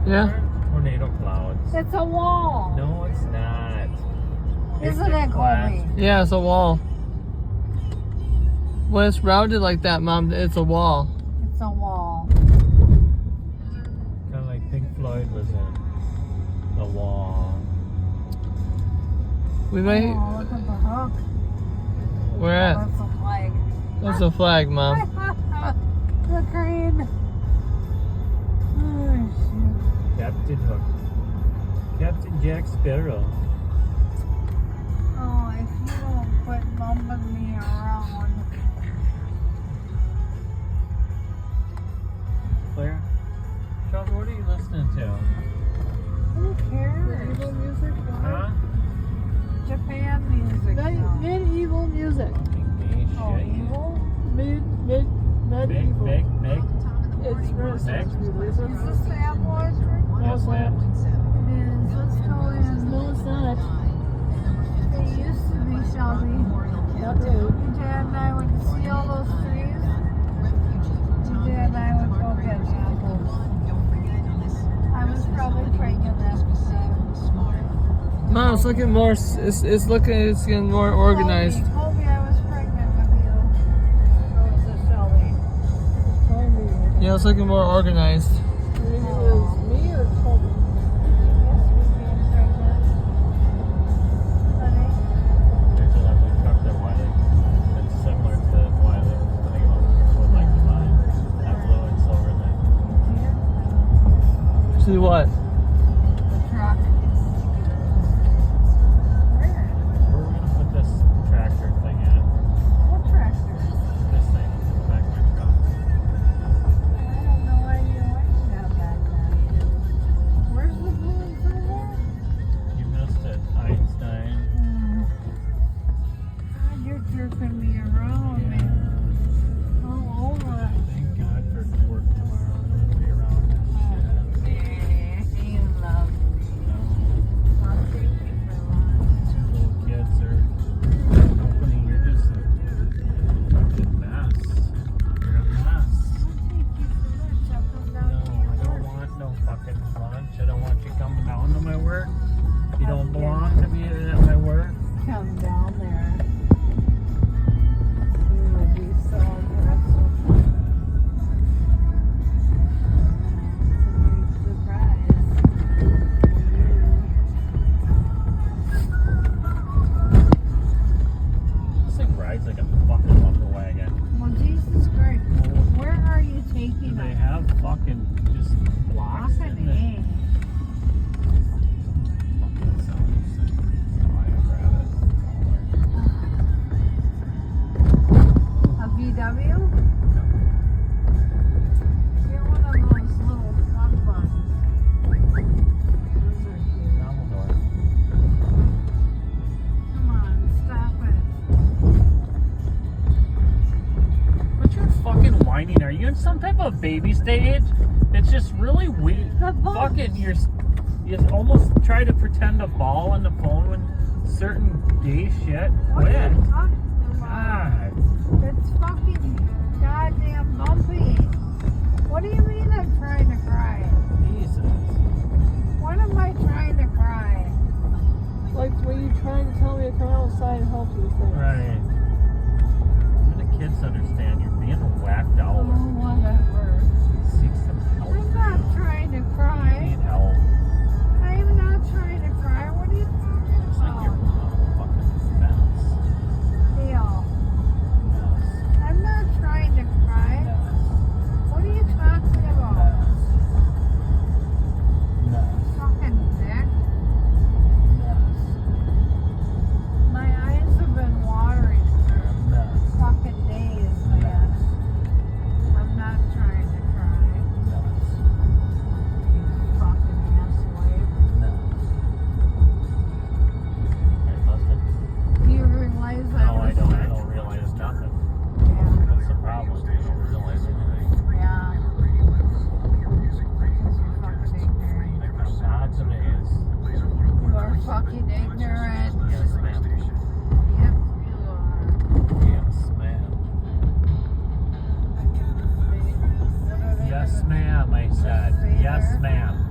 Yeah. Tornado clouds. It's a wall. No, it's not. Isn't it, Colby? Yeah, it's a wall. When it's rounded like that, Mom, it's a wall. It's a wall. Kind of like Pink Floyd was in the wall. We may. Oh, look at the hook. Where at? That's a flag. That's a flag, Mom. The crane. Oh, shoot. Captain Hook. Captain Jack Sparrow. Oh, if you don't quit bumping me around. Claire? Charles, what are you listening to? Who cares? Medieval music? Huh? Japan music. Medieval music. Fucking gay Oh, shit. evil? Medieval. Meg? It's Renaissance music. Is this the Apple Orchard? Yes, ma'am. It is. Let's go in. No, it's not. It used to be, Shelby. Not really. Your dad and I would see all those trees. Your dad and I would go get apples. I was probably pregnant at the time. Mom, it's looking more. It's getting more organized. Colby, I was pregnant with you. Rosa Shelby. Yeah, it's looking more organized. You mean it was me or Colby? Yes, we being pregnant. Honey? There's a lovely truck that Wiley. It's similar to Wiley. I think would like to buy. That blue and silver thing. See what? The truck. Where? Where are we gonna put this tractor thing at? What tractor? This thing in the back of my truck. I have no idea what you got back there. Where's the blue and silver? You missed it, Einstein. God, you're jerking me around, man. All over. Thank God for work tomorrow. I'm gonna be around this You love me. shit. I'll take you for lunch. Two little kids are company. You're just a fucking mess. You're a mess. I'll take you for lunch. I'll come No, down to your I don't work. want no fucking lunch. I don't want you coming down to my work. You don't belong to me at my work. Come down there. You would be so aggressive. It's a big surprise for you. This thing rides like a fucking lumber wagon. Well, Jesus Christ. Where are you Do taking they us? have fucking just blocks in Fucking it? A. Fucking sounds sick. Oh, I grab it. A VW? Get one of those little fun buns. Those are cute. Dumbledore. Come on, stop it. But you're fucking whining. Are you in some type of baby stage? It's just really weird. The bugs. Fucking, you almost try to pretend to ball on the phone when certain gay shit. What are Quit. you talking about? God. It's fucking goddamn bumpy. What do you mean I'm trying to cry? Jesus. When am I trying to cry? Like when you trying to tell me to come outside and help you things. Right. Even the kids understand you're being whacked Oh, out. whatever. Seek some help. I'm not trying to cry. Need help. I'm not trying to cry. What are you talking It's like you're about? a fucking mess. Neil, Mess. I'm not trying to cry. Mess. What are you talking about? Mess. Fucking dick. Mess. My eyes have been watering for Mess. fucking days, man. I'm not trying to cry. Mess. You fucking asswipe. Right, busted? Do you realize No, I was don't. I sick? don't realize nothing. Yeah. That's the problem. You don't realize anything. Yeah. Because you're fucking ignorant. Like the odds and ends. You are fucking ignorant. Yes, ma'am. Yep, you are. Yes, ma'am. Yes, ma'am, I said. Yes, ma'am.